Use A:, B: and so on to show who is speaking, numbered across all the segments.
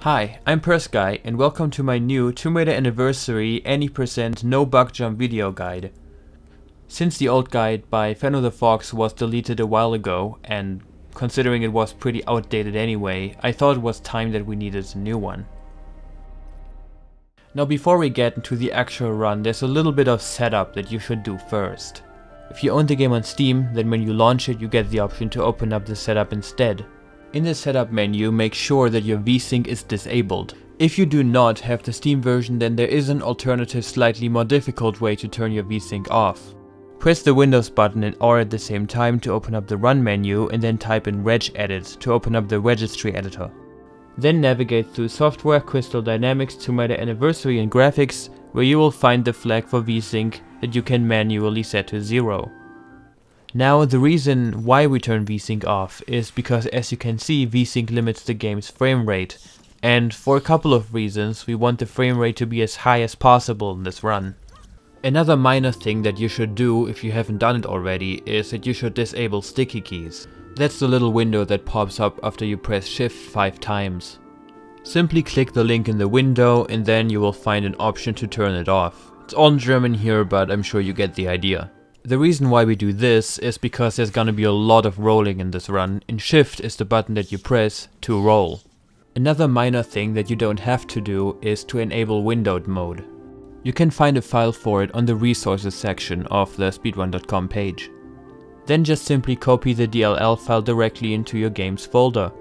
A: Hi, I'm PersGuy and welcome to my new 2-meter anniversary any % no bug jump video guide. Since the old guide by Fenno the Fox was deleted a while ago, and considering it was pretty outdated anyway, I thought it was time that we needed a new one. Now before we get into the actual run, there's a little bit of setup that you should do first. If you own the game on Steam, then when you launch it you get the option to open up the setup instead. In the setup menu, make sure that your VSync is disabled. If you do not have the Steam version, then there is an alternative slightly more difficult way to turn your VSync off. Press the Windows button and R at the same time to open up the Run menu and then type in regedit to open up the registry editor. Then navigate through Software, Crystal Dynamics, 2-meter anniversary and Graphics, where you will find the flag for VSync that you can manually set to 0. Now the reason why we turn VSync off is because, as you can see, VSync limits the game's frame rate, and for a couple of reasons we want the frame rate to be as high as possible in this run. Another minor thing that you should do if you haven't done it already is that you should disable sticky keys. That's the little window that pops up after you press Shift 5 times. Simply click the link in the window and then you will find an option to turn it off. It's all in German here, but I'm sure you get the idea. The reason why we do this is because there's gonna be a lot of rolling in this run, and Shift is the button that you press to roll. Another minor thing that you don't have to do is to enable windowed mode. You can find a file for it on the resources section of the speedrun.com page. Then just simply copy the DLL file directly into your game's folder.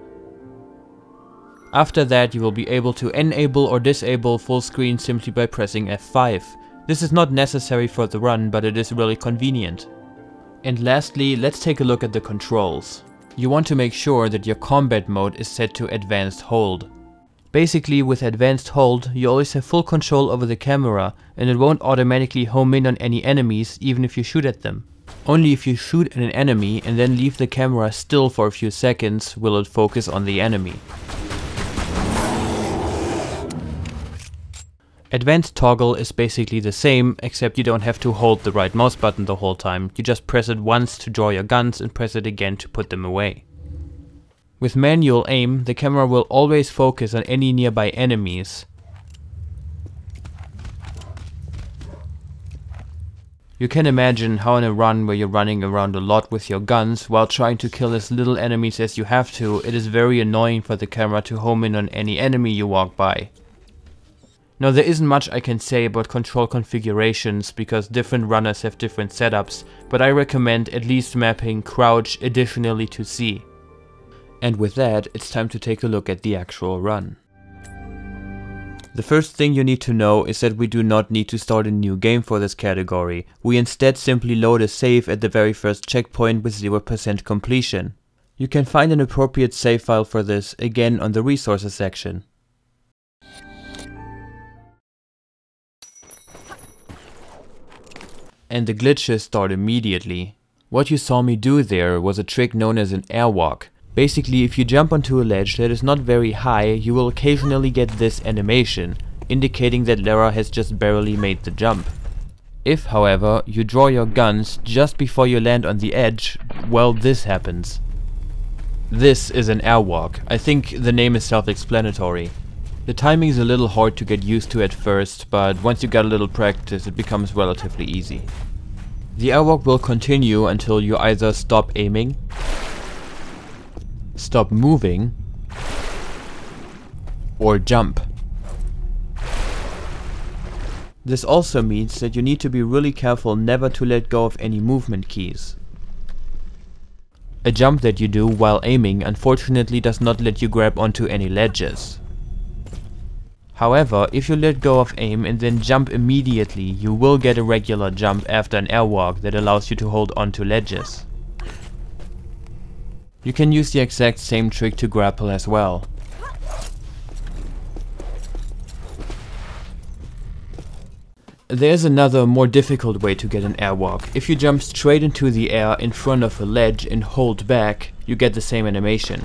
A: After that you will be able to enable or disable full screen simply by pressing F5. This is not necessary for the run, but it is really convenient. And lastly, let's take a look at the controls. You want to make sure that your combat mode is set to advanced hold. Basically, with advanced hold, you always have full control over the camera and it won't automatically home in on any enemies even if you shoot at them. Only if you shoot at an enemy and then leave the camera still for a few seconds will it focus on the enemy. Advanced toggle is basically the same, except you don't have to hold the right mouse button the whole time. You just press it once to draw your guns and press it again to put them away. With manual aim, the camera will always focus on any nearby enemies. You can imagine how in a run where you're running around a lot with your guns while trying to kill as little enemies as you have to, it is very annoying for the camera to home in on any enemy you walk by. Now there isn't much I can say about control configurations because different runners have different setups, but I recommend at least mapping crouch additionally to C. And with that, it's time to take a look at the actual run. The first thing you need to know is that we do not need to start a new game for this category. We instead simply load a save at the very first checkpoint with 0% completion. You can find an appropriate save file for this again on the resources section. And the glitches start immediately. What you saw me do there was a trick known as an airwalk. Basically, if you jump onto a ledge that is not very high, you will occasionally get this animation, indicating that Lara has just barely made the jump. If, however, you draw your guns just before you land on the edge, well, this happens. This is an airwalk. I think the name is self-explanatory. The timing is a little hard to get used to at first, but once you get a little practice it becomes relatively easy. The airwalk will continue until you either stop aiming, stop moving, or jump. This also means that you need to be really careful never to let go of any movement keys. A jump that you do while aiming unfortunately does not let you grab onto any ledges. However, if you let go of aim and then jump immediately, you will get a regular jump after an airwalk that allows you to hold onto ledges. You can use the exact same trick to grapple as well. There's another more difficult way to get an airwalk. If you jump straight into the air in front of a ledge and hold back, you get the same animation.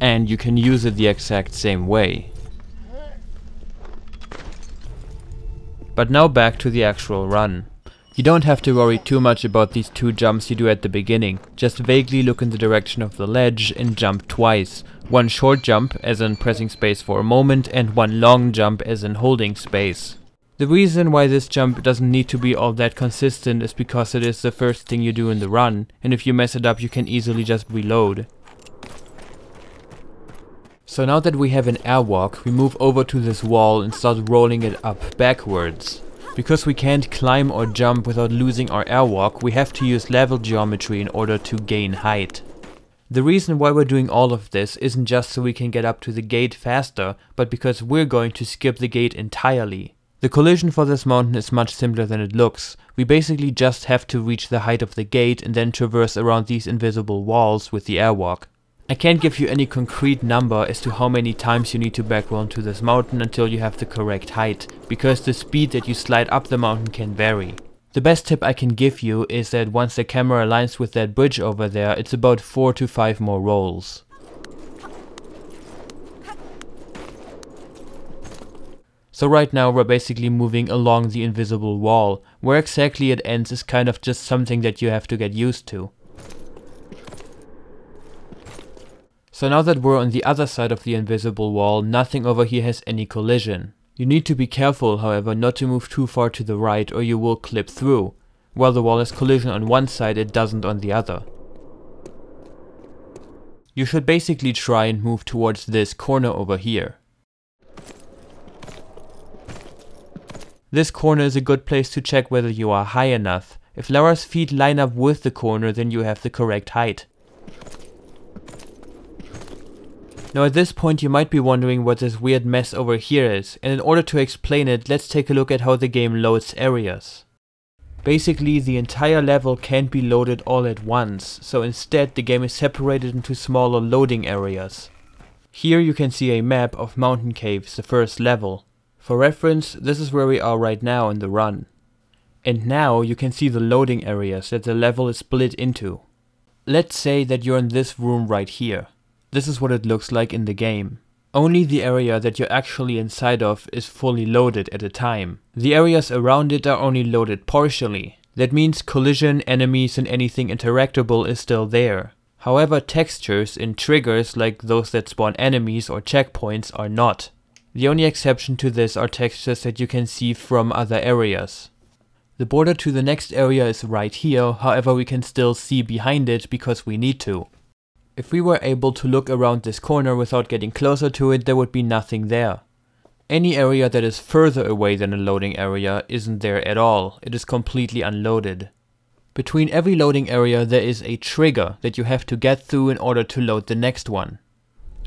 A: And you can use it the exact same way. But now back to the actual run. You don't have to worry too much about these 2 jumps you do at the beginning. Just vaguely look in the direction of the ledge and jump twice. One short jump, as in pressing space for a moment, and one long jump, as in holding space. The reason why this jump doesn't need to be all that consistent is because it is the first thing you do in the run, and if you mess it up you can easily just reload. So now that we have an airwalk, we move over to this wall and start rolling it up backwards. Because we can't climb or jump without losing our airwalk, we have to use level geometry in order to gain height. The reason why we're doing all of this isn't just so we can get up to the gate faster, but because we're going to skip the gate entirely. The collision for this mountain is much simpler than it looks. We basically just have to reach the height of the gate and then traverse around these invisible walls with the airwalk. I can't give you any concrete number as to how many times you need to backroll into this mountain until you have the correct height, because the speed that you slide up the mountain can vary. The best tip I can give you is that once the camera aligns with that bridge over there, it's about 4 to 5 more rolls. So right now we're basically moving along the invisible wall. Where exactly it ends is kind of just something that you have to get used to. So now that we're on the other side of the invisible wall, nothing over here has any collision. You need to be careful, however, not to move too far to the right or you will clip through. While the wall has collision on one side, it doesn't on the other. You should basically try and move towards this corner over here. This corner is a good place to check whether you are high enough. If Lara's feet line up with the corner, then you have the correct height. Now at this point you might be wondering what this weird mess over here is, and in order to explain it, let's take a look at how the game loads areas. Basically the entire level can't be loaded all at once, so instead the game is separated into smaller loading areas. Here you can see a map of Mountain Caves, the first level. For reference, this is where we are right now in the run. And now you can see the loading areas that the level is split into. Let's say that you're in this room right here. This is what it looks like in the game. Only the area that you're actually inside of is fully loaded at a time. The areas around it are only loaded partially. That means collision, enemies and anything interactable is still there. However, textures and triggers like those that spawn enemies or checkpoints are not. The only exception to this are textures that you can see from other areas. The border to the next area is right here, however we can still see behind it because we need to. If we were able to look around this corner without getting closer to it, there would be nothing there. Any area that is further away than a loading area isn't there at all, it is completely unloaded. Between every loading area there is a trigger that you have to get through in order to load the next one.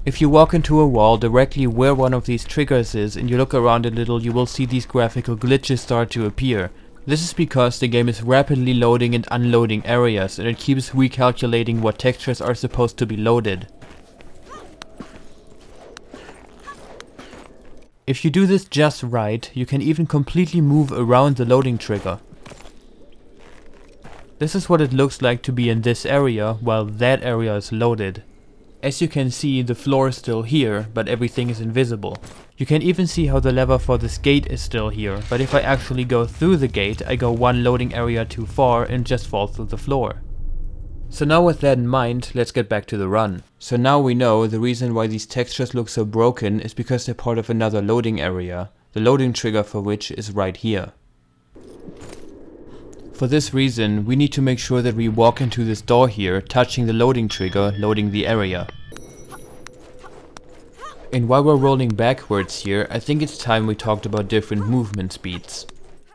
A: If you walk into a wall directly where one of these triggers is and you look around a little, you will see these graphical glitches start to appear. This is because the game is rapidly loading and unloading areas and it keeps recalculating what textures are supposed to be loaded. If you do this just right, you can even completely move around the loading trigger. This is what it looks like to be in this area while that area is loaded. As you can see, the floor is still here, but everything is invisible. You can even see how the lever for this gate is still here, but if I actually go through the gate, I go one loading area too far and just fall through the floor. So now with that in mind, let's get back to the run. So now we know the reason why these textures look so broken is because they're part of another loading area, the loading trigger for which is right here. For this reason, we need to make sure that we walk into this door here, touching the loading trigger, loading the area. And while we're rolling backwards here, I think it's time we talked about different movement speeds.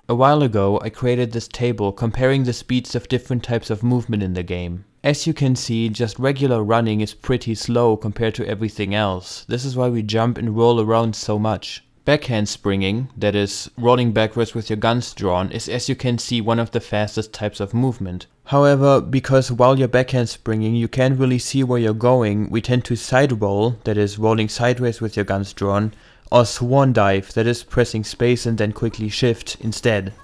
A: A while ago, I created this table comparing the speeds of different types of movement in the game. As you can see, just regular running is pretty slow compared to everything else. This is why we jump and roll around so much. Backhand springing, that is, rolling backwards with your guns drawn, is, as you can see, one of the fastest types of movement. However, because while you're backhand springing you can't really see where you're going, we tend to side roll, that is, rolling sideways with your guns drawn, or swan dive, that is, pressing space and then quickly shift instead.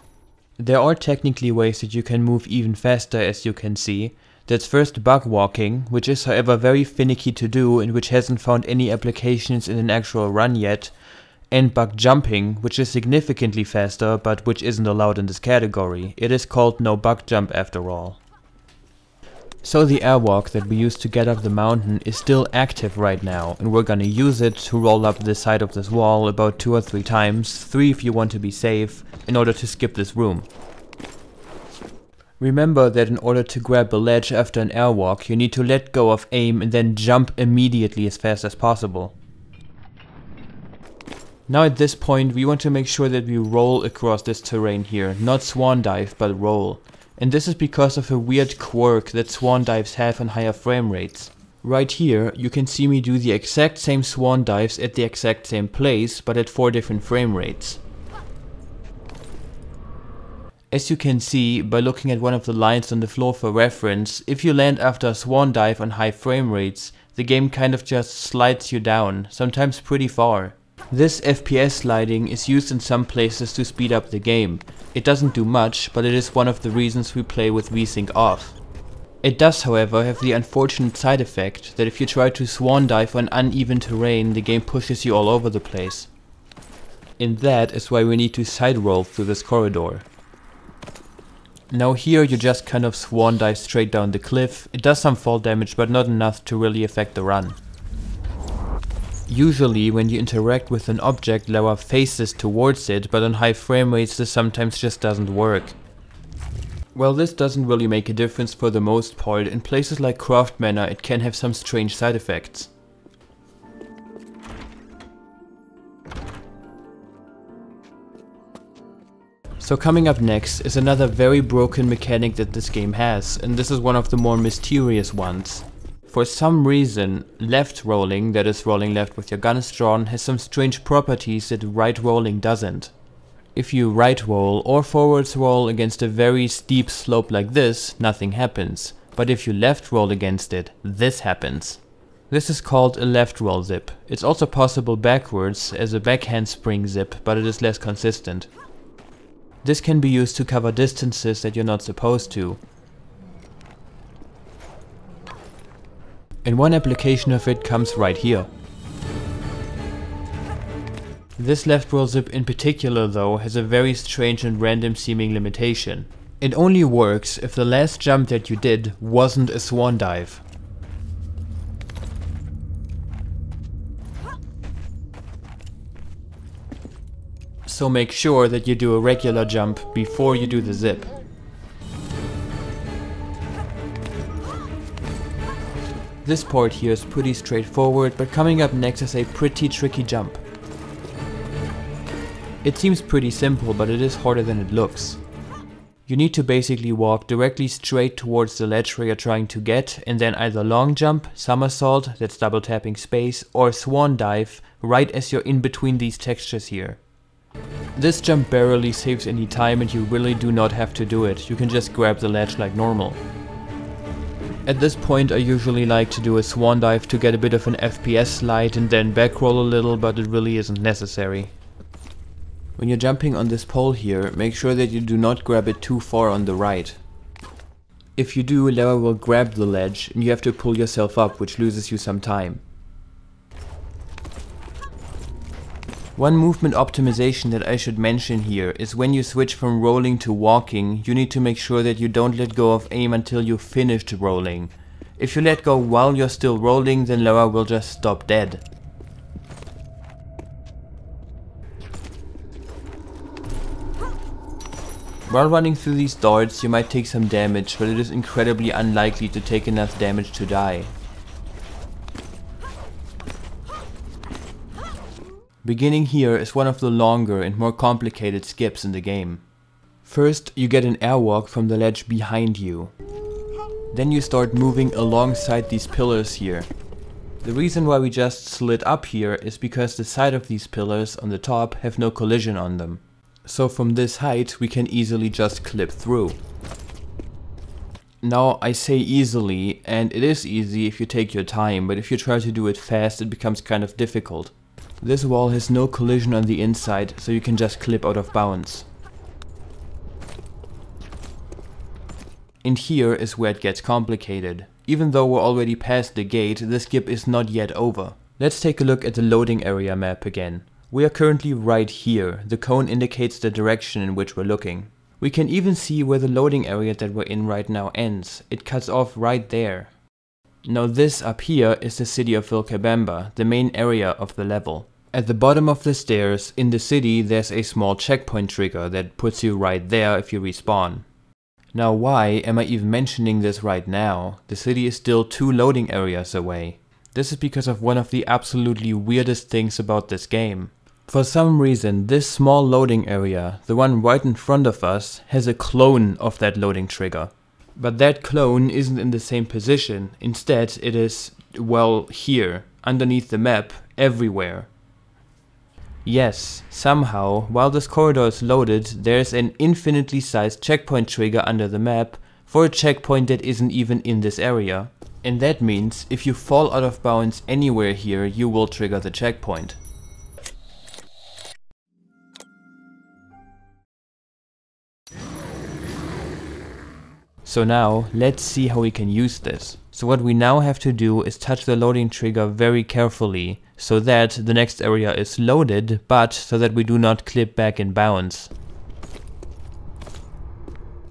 A: There are technically ways that you can move even faster, as you can see. That's first bug walking, which is however very finicky to do and which hasn't found any applications in an actual run yet. and bug jumping, which is significantly faster but which isn't allowed in this category. It is called no bug jump after all. So the airwalk that we used to get up the mountain is still active right now, and we're gonna use it to roll up the side of this wall about 2 or 3 times, 3 if you want to be safe, in order to skip this room. Remember that in order to grab a ledge after an airwalk, you need to let go of aim and then jump immediately as fast as possible. Now at this point we want to make sure that we roll across this terrain here, not swan dive but roll. And this is because of a weird quirk that swan dives have on higher frame rates. Right here you can see me do the exact same swan dives at the exact same place but at 4 different frame rates. As you can see by looking at one of the lines on the floor for reference, if you land after a swan dive on high frame rates, the game kind of just slides you down, sometimes pretty far. This FPS sliding is used in some places to speed up the game. It doesn't do much, but it is one of the reasons we play with VSync off. It does, however, have the unfortunate side effect that if you try to swan dive on uneven terrain, the game pushes you all over the place. And that is why we need to side roll through this corridor. Now here you just kind of swan dive straight down the cliff. It does some fall damage, but not enough to really affect the run. Usually when you interact with an object, Lara faces towards it, but on high frame rates this sometimes just doesn't work. Well, this doesn't really make a difference for the most part. In places like Croft Manor it can have some strange side effects. So coming up next is another very broken mechanic that this game has, and this is one of the more mysterious ones. For some reason, left rolling, that is rolling left with your guns drawn, has some strange properties that right rolling doesn't. If you right roll or forwards roll against a very steep slope like this, nothing happens. But if you left roll against it, this happens. This is called a left roll zip. It's also possible backwards as a backhand spring zip, but it is less consistent. This can be used to cover distances that you're not supposed to. And one application of it comes right here. This left roll zip in particular though has a very strange and random seeming limitation. It only works if the last jump that you did wasn't a swan dive. So make sure that you do a regular jump before you do the zip. This part here is pretty straightforward, but coming up next is a pretty tricky jump. It seems pretty simple, but it is harder than it looks. You need to basically walk directly straight towards the ledge where you're trying to get, and then either long jump, somersault, that's double tapping space, or swan dive right as you're in between these textures here. This jump barely saves any time and you really do not have to do it, you can just grab the ledge like normal. At this point I usually like to do a swan dive to get a bit of an FPS slide and then back roll a little, but it really isn't necessary. When you're jumping on this pole here, make sure that you do not grab it too far on the right. If you do, Lara will grab the ledge and you have to pull yourself up, which loses you some time. One movement optimization that I should mention here is when you switch from rolling to walking, you need to make sure that you don't let go of aim until you've finished rolling. If you let go while you're still rolling, then Lara will just stop dead. While running through these darts you might take some damage, but it is incredibly unlikely to take enough damage to die. Beginning here is one of the longer and more complicated skips in the game. First, you get an airwalk from the ledge behind you. Then you start moving alongside these pillars here. The reason why we just slid up here is because the side of these pillars on the top have no collision on them. So from this height we can easily just clip through. Now I say easily, and it is easy if you take your time, but if you try to do it fast it becomes kind of difficult. This wall has no collision on the inside, so you can just clip out of bounds. And here is where it gets complicated. Even though we're already past the gate, the skip is not yet over. Let's take a look at the loading area map again. We are currently right here. The cone indicates the direction in which we're looking. We can even see where the loading area that we're in right now ends. It cuts off right there. Now this up here is the city of Vilcabamba, the main area of the level. At the bottom of the stairs in the city there's a small checkpoint trigger that puts you right there if you respawn. Now why am I even mentioning this right now? The city is still 2 loading areas away. This is because of one of the absolutely weirdest things about this game. For some reason, this small loading area, the one right in front of us, has a clone of that loading trigger. But that clone isn't in the same position. Instead, it is, well, here, underneath the map, everywhere. Yes, somehow, while this corridor is loaded, there's an infinitely sized checkpoint trigger under the map for a checkpoint that isn't even in this area. And that means, if you fall out of bounds anywhere here, you will trigger the checkpoint. So now, let's see how we can use this. So what we now have to do is touch the loading trigger very carefully, so that the next area is loaded, but so that we do not clip back in bounds.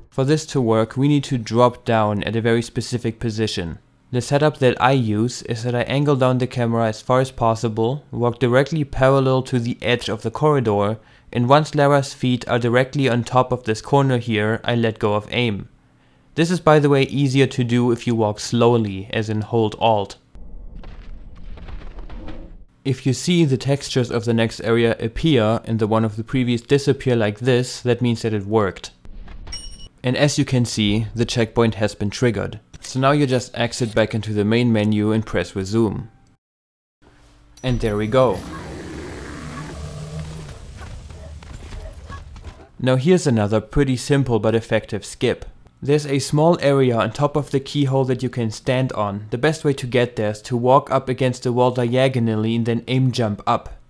A: For this to work, we need to drop down at a very specific position. The setup that I use is that I angle down the camera as far as possible, walk directly parallel to the edge of the corridor, and once Lara's feet are directly on top of this corner here, I let go of aim. This is, by the way, easier to do if you walk slowly, as in hold Alt. If you see the textures of the next area appear and the one of the previous disappear like this, that means that it worked. And as you can see, the checkpoint has been triggered. So now you just exit back into the main menu and press resume. And there we go. Now here's another pretty simple but effective skip. There's a small area on top of the keyhole that you can stand on. The best way to get there is to walk up against the wall diagonally and then aim jump up.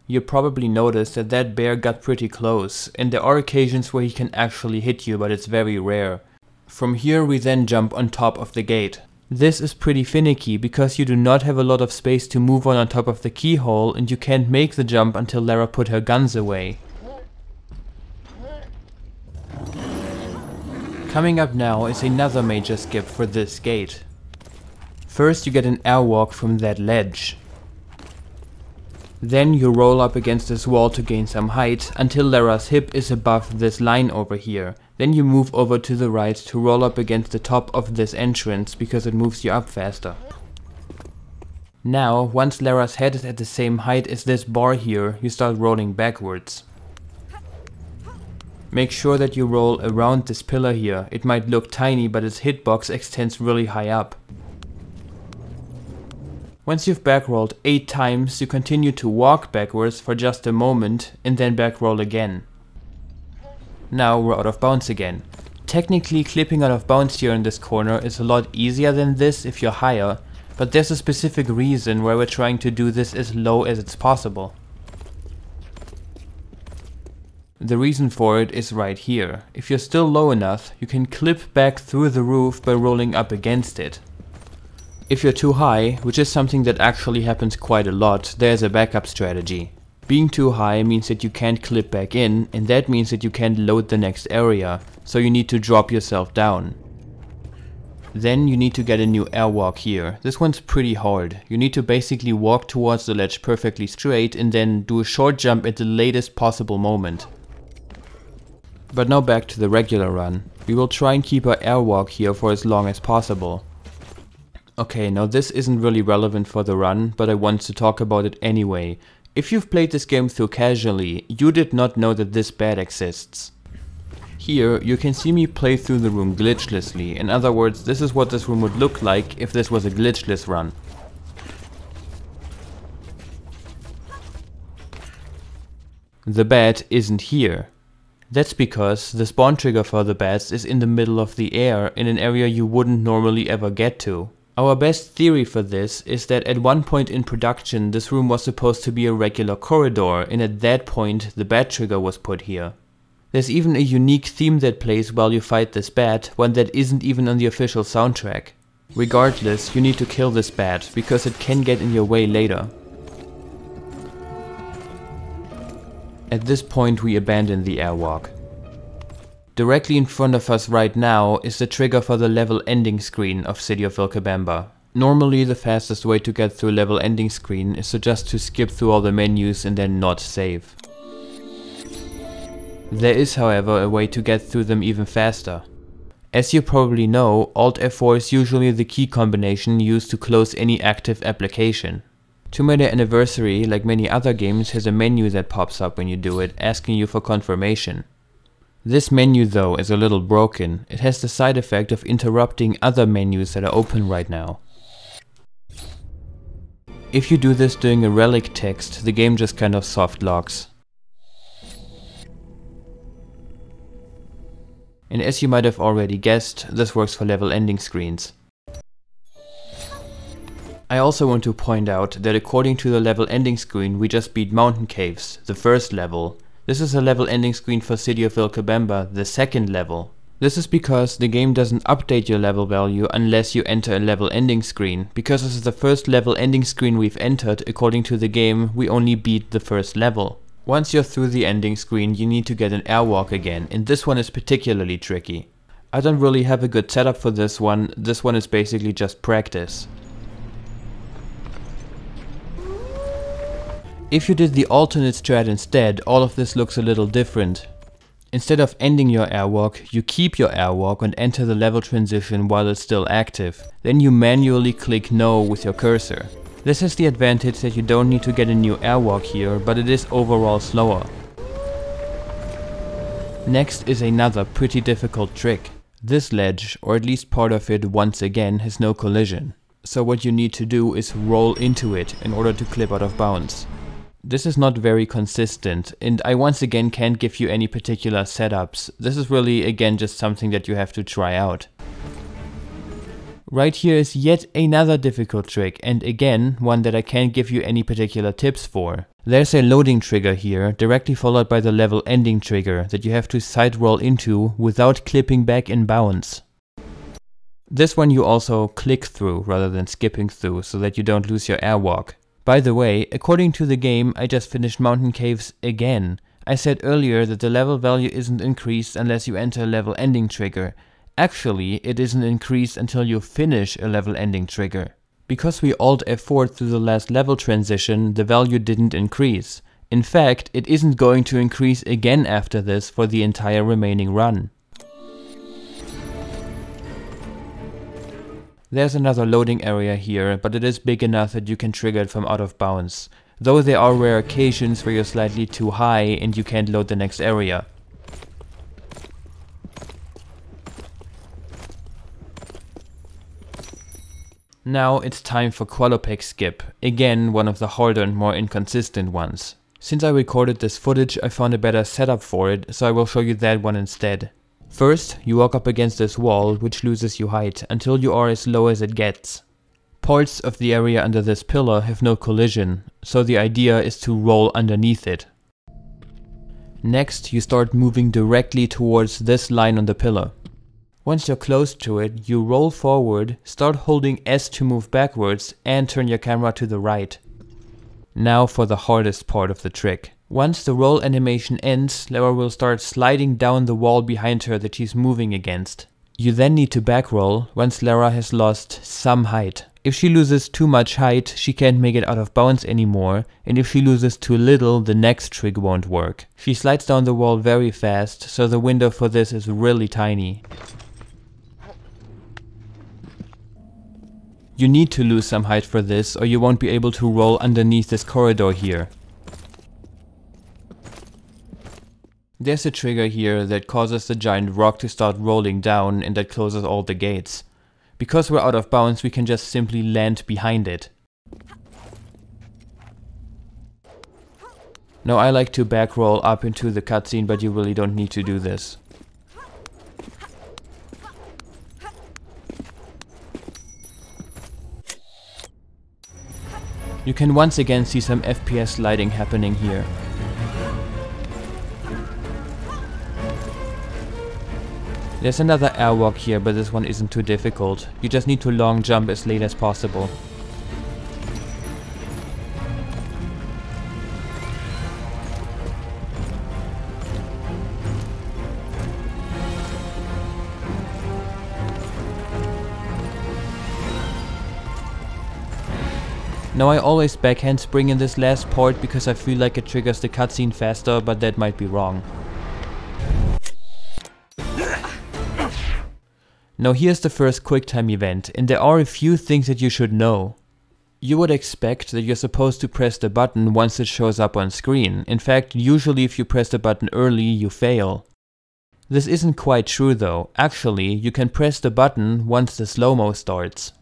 A: You probably noticed that that bear got pretty close, and there are occasions where he can actually hit you, but it's very rare. From here we then jump on top of the gate. This is pretty finicky because you do not have a lot of space to move on top of the keyhole, and you can't make the jump until Lara put her guns away. Coming up now is another major skip for this gate. First you get an airwalk from that ledge. Then you roll up against this wall to gain some height until Lara's hip is above this line over here. Then you move over to the right to roll up against the top of this entrance because it moves you up faster. Now, once Lara's head is at the same height as this bar here, you start rolling backwards. Make sure that you roll around this pillar here. It might look tiny, but its hitbox extends really high up. Once you've backrolled 8 times, you continue to walk backwards for just a moment and then backroll again. Now we're out of bounds again. Technically, clipping out of bounds here in this corner is a lot easier than this if you're higher, but there's a specific reason why we're trying to do this as low as it's possible. The reason for it is right here. If you're still low enough, you can clip back through the roof by rolling up against it. If you're too high, which is something that actually happens quite a lot, there's a backup strategy. Being too high means that you can't clip back in, and that means that you can't load the next area, so you need to drop yourself down. Then you need to get a new airwalk here. This one's pretty hard. You need to basically walk towards the ledge perfectly straight and then do a short jump at the latest possible moment. But now back to the regular run. We will try and keep our airwalk here for as long as possible. Okay, now this isn't really relevant for the run, but I want to talk about it anyway. If you've played this game through casually, you did not know that this bad exists. Here, you can see me play through the room glitchlessly. In other words, this is what this room would look like if this was a glitchless run. The bat isn't here. That's because the spawn trigger for the bats is in the middle of the air, in an area you wouldn't normally ever get to. Our best theory for this is that at one point in production this room was supposed to be a regular corridor, and at that point the bat trigger was put here. There's even a unique theme that plays while you fight this bat, one that isn't even on the official soundtrack. Regardless, you need to kill this bat, because it can get in your way later. At this point we abandon the airwalk. Directly in front of us right now is the trigger for the level ending screen of City of Vilcabamba. Normally the fastest way to get through a level ending screen is just to skip through all the menus and then not save. There is, however, a way to get through them even faster. As you probably know, Alt F4 is usually the key combination used to close any active application. Tomb Raider Anniversary, like many other games, has a menu that pops up when you do it, asking you for confirmation. This menu though is a little broken. It has the side effect of interrupting other menus that are open right now. If you do this during a relic text, the game just kind of soft locks. And as you might have already guessed, this works for level ending screens. I also want to point out that according to the level ending screen we just beat Mountain Caves, the first level. This is a level ending screen for City of Vilcabamba, the second level. This is because the game doesn't update your level value unless you enter a level ending screen. Because this is the first level ending screen we've entered, according to the game, we only beat the first level. Once you're through the ending screen, you need to get an airwalk again, and this one is particularly tricky. I don't really have a good setup for this one is basically just practice. If you did the alternate strat instead, all of this looks a little different. Instead of ending your airwalk, you keep your airwalk and enter the level transition while it's still active. Then you manually click no with your cursor. This has the advantage that you don't need to get a new airwalk here, but it is overall slower. Next is another pretty difficult trick. This ledge, or at least part of it once again, has no collision. So what you need to do is roll into it in order to clip out of bounds. This is not very consistent, and I once again can't give you any particular setups. This is really again just something that you have to try out. Right here is yet another difficult trick, and again one that I can't give you any particular tips for. There's a loading trigger here, directly followed by the level ending trigger that you have to side roll into without clipping back in bounds. This one you also click through rather than skipping through so that you don't lose your airwalk. By the way, according to the game, I just finished Mountain Caves again. I said earlier that the level value isn't increased unless you enter a level ending trigger. Actually, it isn't increased until you finish a level ending trigger. Because we Alt F4 through the last level transition, the value didn't increase. In fact, it isn't going to increase again after this for the entire remaining run. There's another loading area here, but it is big enough that you can trigger it from out of bounds. Though there are rare occasions where you're slightly too high and you can't load the next area. Now it's time for Qualopec Skip, again one of the harder and more inconsistent ones. Since I recorded this footage, I found a better setup for it, so I will show you that one instead. First, you walk up against this wall, which loses you height, until you are as low as it gets. Parts of the area under this pillar have no collision, so the idea is to roll underneath it. Next, you start moving directly towards this line on the pillar. Once you're close to it, you roll forward, start holding S to move backwards, and turn your camera to the right. Now for the hardest part of the trick. Once the roll animation ends, Lara will start sliding down the wall behind her that she's moving against. You then need to backroll once Lara has lost some height. If she loses too much height, she can't make it out of bounds anymore, and if she loses too little, the next trick won't work. She slides down the wall very fast, so the window for this is really tiny. You need to lose some height for this, or you won't be able to roll underneath this corridor here. There's a trigger here that causes the giant rock to start rolling down and that closes all the gates. Because we're out of bounds, we can just simply land behind it. Now I like to back roll up into the cutscene, but you really don't need to do this. You can once again see some FPS sliding happening here. There's another airwalk here, but this one isn't too difficult. You just need to long jump as late as possible. Now I always backhand spring in this last part because I feel like it triggers the cutscene faster, but that might be wrong. Now here's the first QuickTime event, and there are a few things that you should know. You would expect that you're supposed to press the button once it shows up on screen. In fact, usually if you press the button early, you fail. This isn't quite true though. Actually, you can press the button once the slow-mo starts.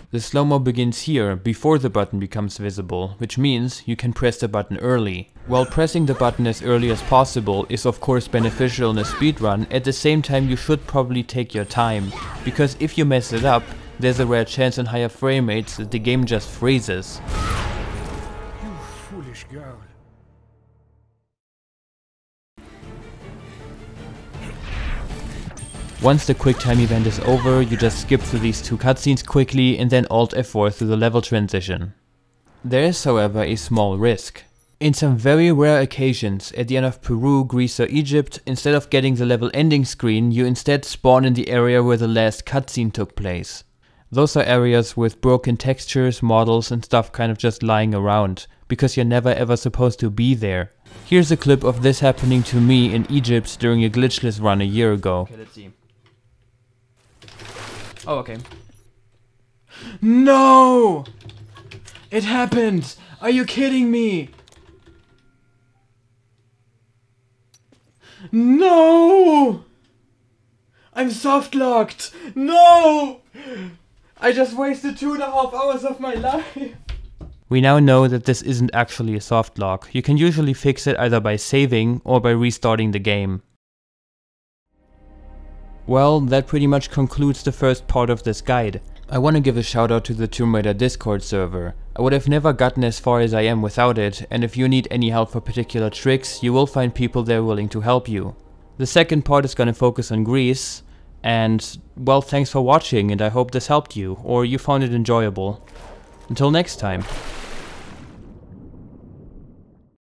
A: The slow-mo begins here, before the button becomes visible, which means you can press the button early. While pressing the button as early as possible is of course beneficial in a speedrun, at the same time you should probably take your time, because if you mess it up, there's a rare chance in higher frame rates that the game just freezes.
B: You foolish girl.
A: Once the QuickTime event is over, you just skip through these two cutscenes quickly and then Alt F4 through the level transition. There is, however, a small risk. In some very rare occasions, at the end of Peru, Greece or Egypt, instead of getting the level ending screen, you instead spawn in the area where the last cutscene took place. Those are areas with broken textures, models and stuff kind of just lying around, because you're never ever supposed to be there. Here's a clip of this happening to me in Egypt during a glitchless run a year ago.
C: Okay, let's see. Oh, okay.
A: No! It happened! Are you kidding me? No! I'm soft locked! No! I just wasted 2.5 hours of my life! We now know that this isn't actually a soft lock. You can usually fix it either by saving or by restarting the game. Well, that pretty much concludes the first part of this guide. I want to give a shout out to the Tomb Raider Discord server. I would have never gotten as far as I am without it, and if you need any help for particular tricks, you will find people there willing to help you. The second part is going to focus on Greece, and well, thanks for watching and I hope this helped you, or you found it enjoyable. Until next time.